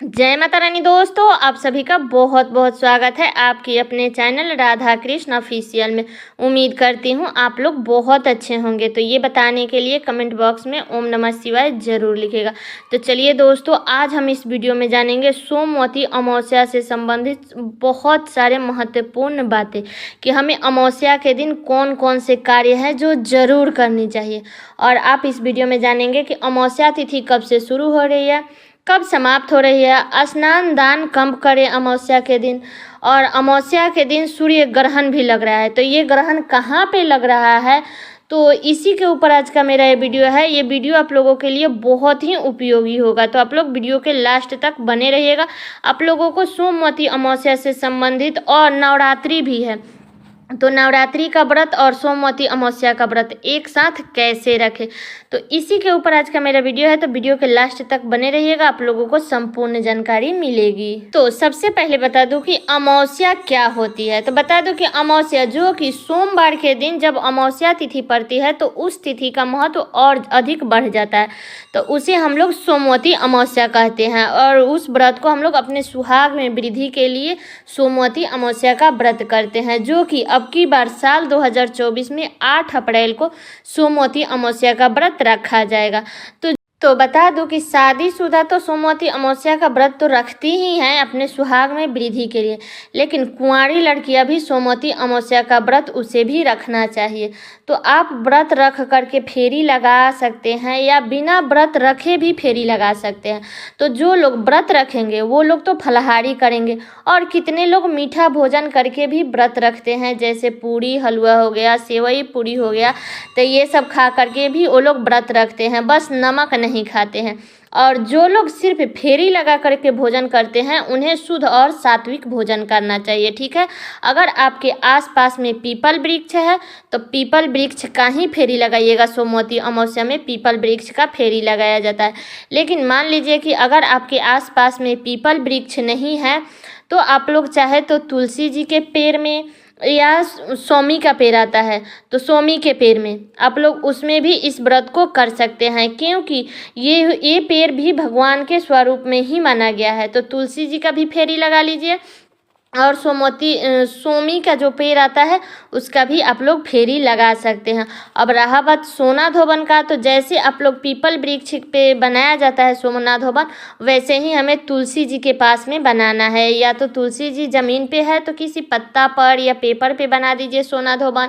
जय माता रानी दोस्तों, आप सभी का बहुत बहुत स्वागत है आपकी अपने चैनल राधा कृष्ण ऑफिशियल में। उम्मीद करती हूँ आप लोग बहुत अच्छे होंगे। तो ये बताने के लिए कमेंट बॉक्स में ओम नमः शिवाय जरूर लिखेगा। तो चलिए दोस्तों, आज हम इस वीडियो में जानेंगे सोमवती अमावस्या से संबंधित बहुत सारे महत्वपूर्ण बातें कि हमें अमावस्या के दिन कौन कौन से कार्य हैं जो ज़रूर करनी चाहिए। और आप इस वीडियो में जानेंगे कि अमावस्या तिथि कब से शुरू हो रही है, कब समाप्त हो रही है, स्नान दान कब करें अमावस्या के दिन, और अमावस्या के दिन सूर्य ग्रहण भी लग रहा है। तो ये ग्रहण कहाँ पे लग रहा है, तो इसी के ऊपर आज का मेरा ये वीडियो है। ये वीडियो आप लोगों के लिए बहुत ही उपयोगी होगा, तो आप लोग वीडियो के लास्ट तक बने रहिएगा। आप लोगों को सोमवती अमावस्या से संबंधित और नवरात्रि भी है, तो नवरात्रि का व्रत और सोमवती अमावस्या का व्रत एक साथ कैसे रखें, तो इसी के ऊपर आज का मेरा वीडियो है। तो वीडियो के लास्ट तक बने रहिएगा, आप लोगों को संपूर्ण जानकारी मिलेगी। तो सबसे पहले बता दूं कि अमावस्या क्या होती है। तो बता दूं कि अमावस्या जो कि सोमवार के दिन जब अमावस्या तिथि पड़ती है तो उस तिथि का महत्व और अधिक बढ़ जाता है, तो उसे हम लोग सोमवती अमावस्या कहते हैं। और उस व्रत को हम लोग अपने सुहाग में वृद्धि के लिए सोमवती अमावस्या का व्रत करते हैं, जो कि अब की बार साल 2024 में 8 अप्रैल को सोमवती अमावस्या का व्रत रखा जाएगा। तो बता दूं कि शादीशुदा तो सोमवती अमावस्या का व्रत तो रखती ही हैं अपने सुहाग में वृद्धि के लिए, लेकिन कुंवारी लड़कियां भी सोमवती अमावस्या का व्रत उसे भी रखना चाहिए। तो आप व्रत रख करके फेरी लगा सकते हैं या बिना व्रत रखे भी फेरी लगा सकते हैं। तो जो लोग व्रत रखेंगे वो लोग तो फलाहारी करेंगे, और कितने लोग मीठा भोजन करके भी व्रत रखते हैं, जैसे पूड़ी हलवा हो गया, सेवई पूड़ी हो गया, तो ये सब खा करके भी वो लोग व्रत रखते हैं, बस नमक नहीं खाते हैं। और जो लोग सिर्फ फेरी लगा करके भोजन करते हैं उन्हें शुद्ध और सात्विक भोजन करना चाहिए, ठीक है। अगर आपके आसपास में पीपल वृक्ष है तो पीपल वृक्ष का ही फेरी लगाइएगा। सोमवती अमावस्या में पीपल वृक्ष का फेरी लगाया जाता है। लेकिन मान लीजिए कि अगर आपके आसपास में पीपल वृक्ष नहीं है तो आप लोग चाहे तो तुलसी जी के पेड़ में या सोमी का पेड़ आता है तो सोमी के पेड़ में आप लोग उसमें भी इस व्रत को कर सकते हैं, क्योंकि ये पेड़ भी भगवान के स्वरूप में ही माना गया है। तो तुलसी जी का भी फेरी लगा लीजिए, और सोमी का जो पेड़ आता है उसका भी आप लोग फेरी लगा सकते हैं। अब रहा बात सोना धोबन का, तो जैसे आप लोग पीपल वृक्ष पे बनाया जाता है सोना धोबन, वैसे ही हमें तुलसी जी के पास में बनाना है। या तो तुलसी जी ज़मीन पे है तो किसी पत्ता पर या पेपर पे बना दीजिए सोना धोबन,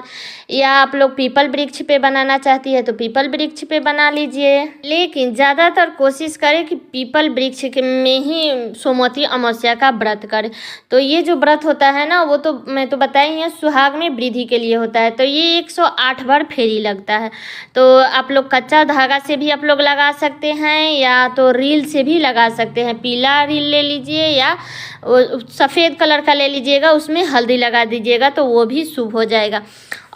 या आप लोग पीपल वृक्ष पे बनाना चाहती है तो पीपल वृक्ष पे बना लीजिए। लेकिन ज़्यादातर कोशिश करें कि पीपल वृक्ष में ही सोमवती अमावस्या का व्रत करें। तो ये जो व्रत होता है ना, वो तो मैं तो बताई है सुहाग में वृद्धि के लिए होता है। तो ये 108 बार फेरी लगता है। तो आप लोग कच्चा धागा से भी आप लोग लगा सकते हैं या तो रील से भी लगा सकते हैं। पीला रील ले लीजिए या सफ़ेद कलर का ले लीजिएगा, उसमें हल्दी लगा दीजिएगा तो वो भी शुभ हो जाएगा।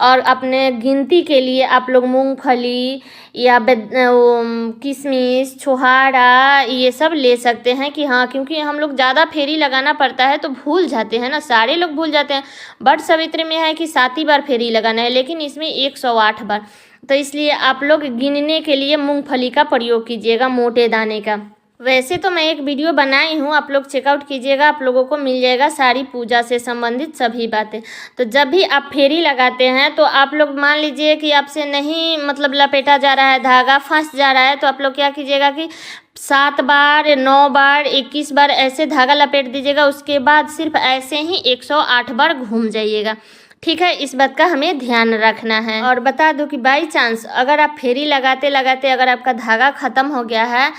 और अपने गिनती के लिए आप लोग मूंगफली या किशमिश छोहाड़ा ये सब ले सकते हैं कि हाँ, क्योंकि हम लोग ज़्यादा फेरी लगाना पड़ता है तो भूल जाते हैं ना, सारे लोग भूल जाते हैं। बट सवित्र में है कि 7 ही बार फेरी लगाना है, लेकिन इसमें 108 बार, तो इसलिए आप लोग गिनने के लिए मूंगफली का प्रयोग कीजिएगा, मोटे दाने का। वैसे तो मैं एक वीडियो बनाई हूँ, आप लोग चेकआउट कीजिएगा, आप लोगों को मिल जाएगा सारी पूजा से संबंधित सभी बातें। तो जब भी आप फेरी लगाते हैं तो आप लोग मान लीजिए कि आपसे नहीं मतलब लपेटा जा रहा है, धागा फंस जा रहा है, तो आप लोग क्या कीजिएगा कि 7 बार 9 बार 21 बार ऐसे धागा लपेट दीजिएगा। उसके बाद सिर्फ ऐसे ही 108 बार घूम जाइएगा, ठीक है। इस बात का हमें ध्यान रखना है। और बता दूं कि बाई चांस अगर आप फेरी लगाते लगाते अगर आपका धागा ख़त्म हो गया है,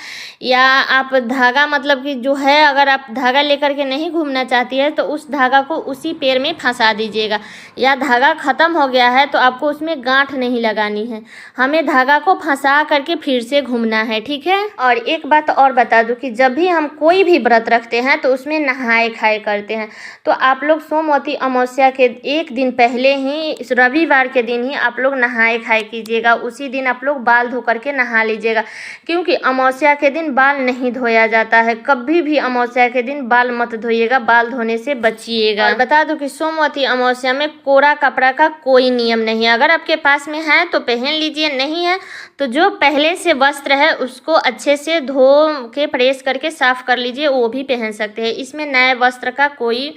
या आप धागा मतलब कि जो है अगर आप धागा लेकर के नहीं घूमना चाहती है तो उस धागा को उसी पैर में फंसा दीजिएगा। या धागा ख़त्म हो गया है तो आपको उसमें गांठ नहीं लगानी है, हमें धागा को फंसा करके फिर से घूमना है, ठीक है। और एक बात और बता दूं कि जब भी हम कोई भी व्रत रखते हैं तो उसमें नहाए खाए करते हैं। तो आप लोग सोमवती अमावस्या के एक दिन दिन पहले ही, रविवार के दिन ही आप लोग नहाए खाए कीजिएगा। उसी दिन आप लोग बाल धो करके नहा लीजिएगा, क्योंकि अमावस्या के दिन बाल नहीं धोया जाता है। कभी भी अमावस्या के दिन बाल मत धोइएगा, बाल धोने से बचिएगा। और बता दूं कि सोमवती अमावस्या में कोरा कपड़ा का कोई नियम नहीं है। अगर आपके पास में है तो पहन लीजिए, नहीं है तो जो पहले से वस्त्र है उसको अच्छे से धो के प्रेस करके साफ कर लीजिए, वो भी पहन सकते हैं। इसमें नए वस्त्र का कोई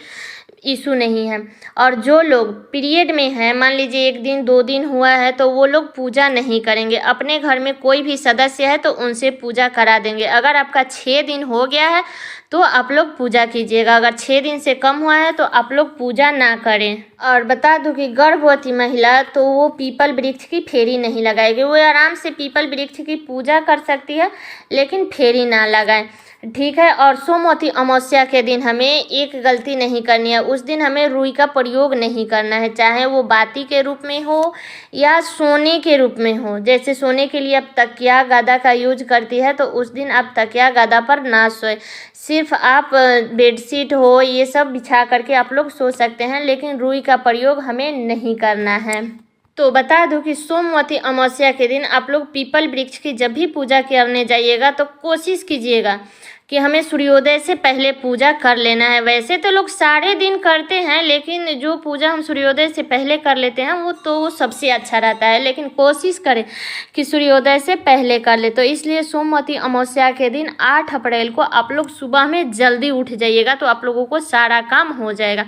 इशू नहीं है। और जो लोग पीरियड में हैं, मान लीजिए 1 दिन 2 दिन हुआ है, तो वो लोग पूजा नहीं करेंगे। अपने घर में कोई भी सदस्य है तो उनसे पूजा करा देंगे। अगर आपका 6 दिन हो गया है तो आप लोग पूजा कीजिएगा। अगर 6 दिन से कम हुआ है तो आप लोग पूजा ना करें। और बता दूं कि गर्भवती महिला तो वो पीपल वृक्ष की फेरी नहीं लगाएगी। वो आराम से पीपल वृक्ष की पूजा कर सकती है, लेकिन फेरी ना लगाए, ठीक है। और सोमवती अमावस्या के दिन हमें एक गलती नहीं करनी है। उस दिन हमें रुई का प्रयोग नहीं करना है, चाहे वो बाती के रूप में हो या सोने के रूप में हो। जैसे सोने के लिए आप तकिया गदा का यूज करती है, तो उस दिन आप तकिया गदा पर ना सोए। सिर्फ आप बेडशीट हो ये सब बिछा करके आप लोग सो सकते हैं, लेकिन रुई का प्रयोग हमें नहीं करना है। तो बता दूं कि सोमवती अमावस्या के दिन आप लोग पीपल वृक्ष की जब भी पूजा करने जाइएगा तो कोशिश कीजिएगा कि हमें सूर्योदय से पहले पूजा कर लेना है। वैसे तो लोग सारे दिन करते हैं, लेकिन जो पूजा हम सूर्योदय से पहले कर लेते हैं वो सबसे अच्छा रहता है। लेकिन कोशिश करें कि सूर्योदय से पहले कर ले। तो इसलिए सोमवती अमावस्या के दिन 8 अप्रैल को आप लोग सुबह में जल्दी उठ जाइएगा, तो आप लोगों को सारा काम हो जाएगा।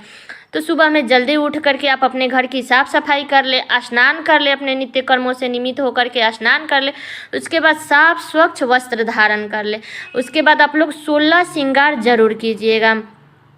तो सुबह में जल्दी उठ करके आप अपने घर की साफ सफाई कर ले, स्नान कर ले, अपने नित्य कर्मों से निमित्त होकर के स्नान कर ले। उसके बाद साफ स्वच्छ वस्त्र धारण कर ले। उसके बाद आप लोग 16 श्रृंगार जरूर कीजिएगा।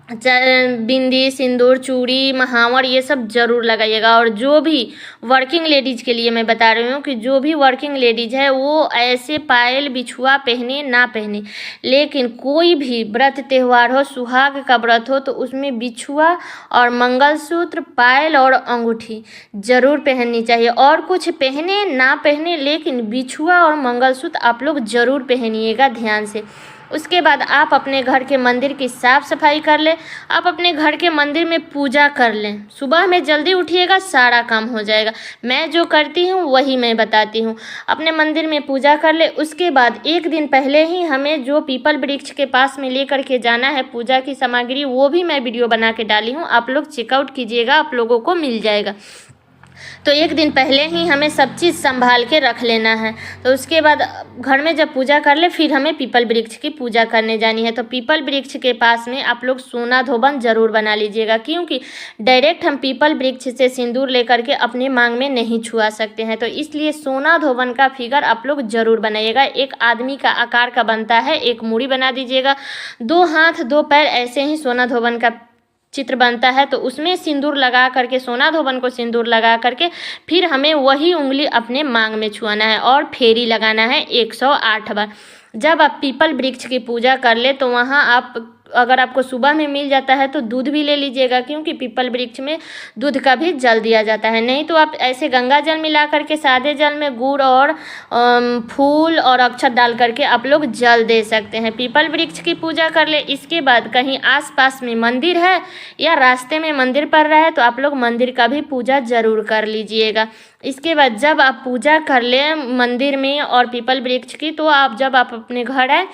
बिंदी, सिंदूर, चूड़ी, महावर ये सब जरूर लगाइएगा। और जो भी वर्किंग लेडीज के लिए मैं बता रही हूँ कि जो भी वर्किंग लेडीज है वो ऐसे पायल बिछुआ पहने ना पहने, लेकिन कोई भी व्रत त्यौहार हो, सुहाग का व्रत हो, तो उसमें बिछुआ और मंगलसूत्र, पायल और अंगूठी जरूर पहननी चाहिए। और कुछ पहने ना पहने, लेकिन बिछुआ और मंगलसूत्र आप लोग जरूर पहनिएगा ध्यान से। उसके बाद आप अपने घर के मंदिर की साफ़ सफाई कर ले। आप अपने घर के मंदिर में पूजा कर लें। सुबह में जल्दी उठिएगा, सारा काम हो जाएगा। मैं जो करती हूँ वही मैं बताती हूँ। अपने मंदिर में पूजा कर ले। उसके बाद 1 दिन पहले ही हमें जो पीपल वृक्ष के पास में लेकर के जाना है पूजा की सामग्री, वो भी मैं वीडियो बना के डाली हूँ, आप लोग चेकआउट कीजिएगा, आप लोगों को मिल जाएगा। तो 1 दिन पहले ही हमें सब चीज़ संभाल के रख लेना है। तो उसके बाद घर में जब पूजा कर ले, फिर हमें पीपल वृक्ष की पूजा करने जानी है। तो पीपल वृक्ष के पास में आप लोग सोना धोबन जरूर बना लीजिएगा, क्योंकि डायरेक्ट हम पीपल वृक्ष से सिंदूर लेकर के अपने मांग में नहीं छुआ सकते हैं। तो इसलिए सोना धोबन का फिगर आप लोग जरूर बनाइएगा। एक आदमी का आकार का बनता है, एक मूड़ी बना दीजिएगा, 2 हाथ 2 पैर ऐसे ही सोना धोबन का चित्र बनता है। तो उसमें सिंदूर लगा करके, सोना धोबन को सिंदूर लगा करके फिर हमें वही उंगली अपने मांग में छुआना है और फेरी लगाना है 108 बार। जब आप पीपल वृक्ष की पूजा कर ले तो वहाँ आप, अगर आपको सुबह में मिल जाता है तो दूध भी ले लीजिएगा, क्योंकि पीपल वृक्ष में दूध का भी जल दिया जाता है। नहीं तो आप ऐसे गंगा जल मिला करके, सादे जल में गुड़ और फूल और अक्षत डाल करके आप लोग जल दे सकते हैं। पीपल वृक्ष की पूजा कर ले। इसके बाद कहीं आसपास में मंदिर है या रास्ते में मंदिर पड़ रहा है तो आप लोग मंदिर का भी पूजा जरूर कर लीजिएगा। इसके बाद जब आप पूजा कर ले मंदिर में और पीपल वृक्ष की, तो जब आप अपने घर आए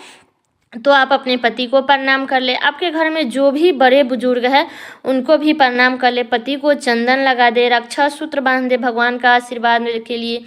तो आप अपने पति को प्रणाम कर ले। आपके घर में जो भी बड़े बुजुर्ग हैं उनको भी प्रणाम कर ले। पति को चंदन लगा दे, रक्षा सूत्र बांध दे भगवान का आशीर्वाद के लिए।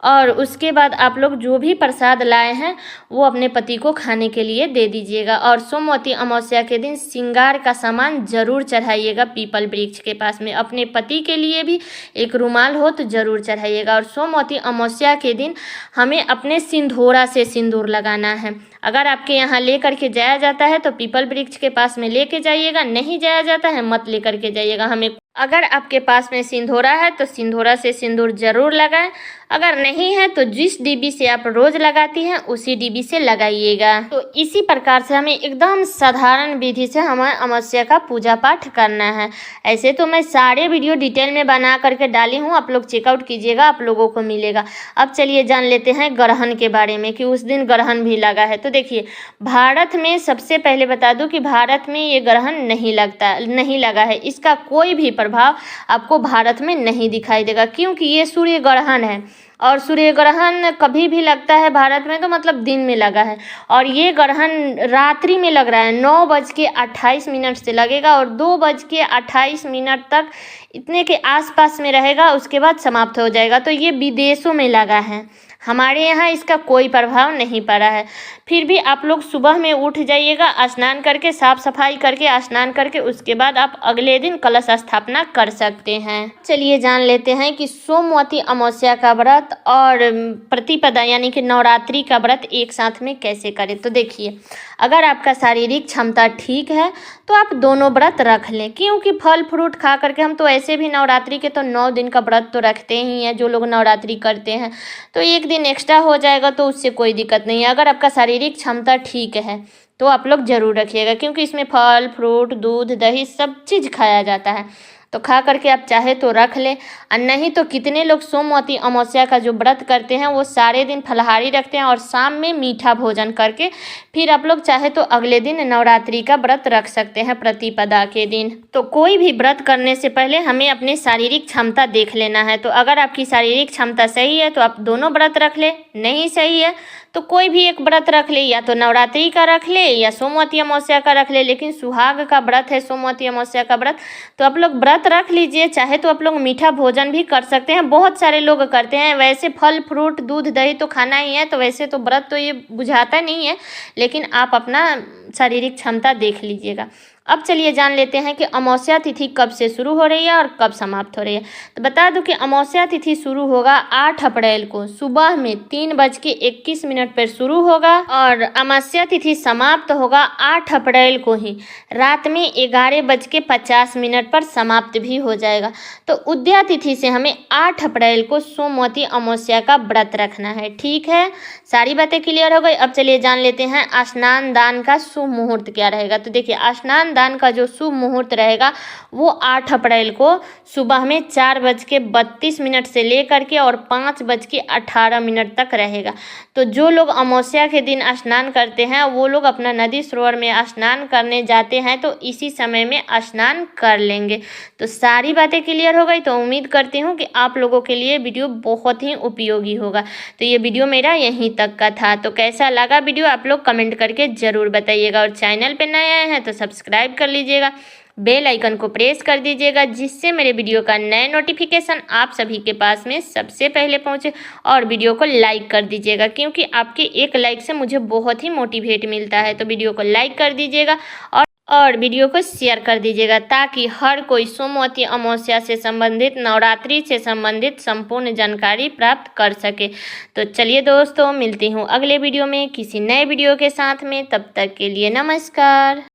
और उसके बाद आप लोग जो भी प्रसाद लाए हैं वो अपने पति को खाने के लिए दे दीजिएगा। और सोमवती अमावस्या के दिन श्रृंगार का सामान जरूर चढ़ाइएगा पीपल वृक्ष के पास में। अपने पति के लिए भी एक रुमाल हो तो जरूर चढ़ाइएगा। और सोमवती अमावस्या के दिन हमें अपने सिंदूरा से सिंदूर लगाना है। अगर आपके यहाँ ले करके जाया जाता है तो पीपल वृक्ष के पास में लेके जाइएगा, नहीं जाया जाता है मत ले करके जाइएगा। हमें अगर आपके पास में सिंदूरा है तो सिंदूरा से सिंदूर जरूर लगाएं। अगर नहीं है तो जिस डिब्बी से आप रोज लगाती हैं उसी डिब्बी से लगाइएगा। तो इसी प्रकार से हमें एकदम साधारण विधि से हमें अमावस्या का पूजा पाठ करना है। ऐसे तो मैं सारे वीडियो डिटेल में बना करके डाली हूँ, आप लोग चेकआउट कीजिएगा, आप लोगों को मिलेगा। अब चलिए जान लेते हैं ग्रहण के बारे में कि उस दिन ग्रहण भी लगा है। तो देखिए, भारत में सबसे पहले बता दूं कि भारत में ये ग्रहण नहीं लगा है। इसका कोई भी प्रभाव आपको भारत में नहीं दिखाई देगा, क्योंकि ये सूर्य ग्रहण है और सूर्य ग्रहण कभी भी लगता है भारत में तो मतलब दिन में लगा है, और ये ग्रहण रात्रि में लग रहा है। 9:28 से लगेगा और 2:28 तक इतने के आसपास में रहेगा, उसके बाद समाप्त हो जाएगा। तो ये विदेशों में लगा है, हमारे यहाँ इसका कोई प्रभाव नहीं पड़ा है। फिर भी आप लोग सुबह में उठ जाइएगा, स्नान करके, साफ सफाई करके, स्नान करके, उसके बाद आप अगले दिन कलश स्थापना कर सकते हैं। चलिए जान लेते हैं कि सोमवती अमावस्या का व्रत और प्रतिपदा यानी कि नवरात्रि का व्रत एक साथ में कैसे करें। तो देखिए, अगर आपका शारीरिक क्षमता ठीक है तो आप दोनों व्रत रख लें, क्योंकि फल फ्रूट खा करके हम तो ऐसे भी नवरात्रि के तो 9 दिन का व्रत तो रखते ही हैं, जो लोग नवरात्रि करते हैं, तो एक दिन एक्स्ट्रा हो जाएगा तो उससे कोई दिक्कत नहीं है। अगर आपका शारीरिक क्षमता ठीक है तो आप लोग ज़रूर रखिएगा, क्योंकि इसमें फल फ्रूट, दूध, दही सब चीज़ खाया जाता है, तो खा करके आप चाहे तो रख लें। और नहीं तो कितने लोग सोमवती अमावस्या का जो व्रत करते हैं वो सारे दिन फलाहारी रखते हैं और शाम में मीठा भोजन करके फिर आप लोग चाहे तो अगले दिन नवरात्रि का व्रत रख सकते हैं प्रतिपदा के दिन। तो कोई भी व्रत करने से पहले हमें अपनी शारीरिक क्षमता देख लेना है। तो अगर आपकी शारीरिक क्षमता सही है तो आप दोनों व्रत रख ले, नहीं सही है तो कोई भी एक व्रत रख ले, या तो नवरात्रि का रख ले या सोमवती अमावस्या का रख ले। लेकिन सुहाग का व्रत है सोमवती अमावस्या का व्रत, तो आप लोग व्रत रख लीजिए। चाहे तो आप लोग मीठा भोजन भी कर सकते हैं, बहुत सारे लोग करते हैं। वैसे फल फ्रूट दूध दही तो खाना ही है, तो वैसे तो व्रत तो ये बुझाता नहीं है, लेकिन आप अपना शारीरिक क्षमता देख लीजिएगा। अब चलिए जान लेते हैं कि अमावस्या तिथि कब से शुरू हो रही है और कब समाप्त हो रही है। तो बता दूं कि अमावस्या तिथि शुरू होगा 8 अप्रैल को सुबह में 3:21 पर शुरू होगा और अमावस्या तिथि समाप्त होगा 8 अप्रैल को ही रात में 11:50 पर समाप्त भी हो जाएगा। तो उदया तिथि से हमें 8 अप्रैल को सोमवती अमावस्या का व्रत रखना है। ठीक है, सारी बातें क्लियर हो गई। अब चलिए जान लेते हैं स्नान दान का शुभ मुहूर्त क्या रहेगा। तो देखिए, स्नान दान का जो शुभ मुहूर्त रहेगा वो 8 अप्रैल को सुबह में 4:32 से लेकर के और 5:18 तक रहेगा। तो जो लोग अमावस्या के दिन स्नान करते हैं वो लोग अपना नदी सरोवर में स्नान करने जाते हैं, तो इसी समय में स्नान कर लेंगे। तो सारी बातें क्लियर हो गई। तो उम्मीद करती हूँ कि आप लोगों के लिए वीडियो बहुत ही उपयोगी होगा। तो ये वीडियो मेरा यहीं तक का था। तो कैसा लगा वीडियो आप लोग कमेंट करके ज़रूर बताइएगा, और चैनल पे नए आए हैं तो सब्सक्राइब कर लीजिएगा, बेल आइकन को प्रेस कर दीजिएगा, जिससे मेरे वीडियो का नए नोटिफिकेशन आप सभी के पास में सबसे पहले पहुंचे। और वीडियो को लाइक कर दीजिएगा, क्योंकि आपके एक लाइक से मुझे बहुत ही मोटिवेट मिलता है। तो वीडियो को लाइक कर दीजिएगा और वीडियो को शेयर कर दीजिएगा, ताकि हर कोई सोमवती अमावस्या से संबंधित, नवरात्रि से संबंधित संपूर्ण जानकारी प्राप्त कर सके। तो चलिए दोस्तों, मिलती हूँ अगले वीडियो में किसी नए वीडियो के साथ में। तब तक के लिए नमस्कार।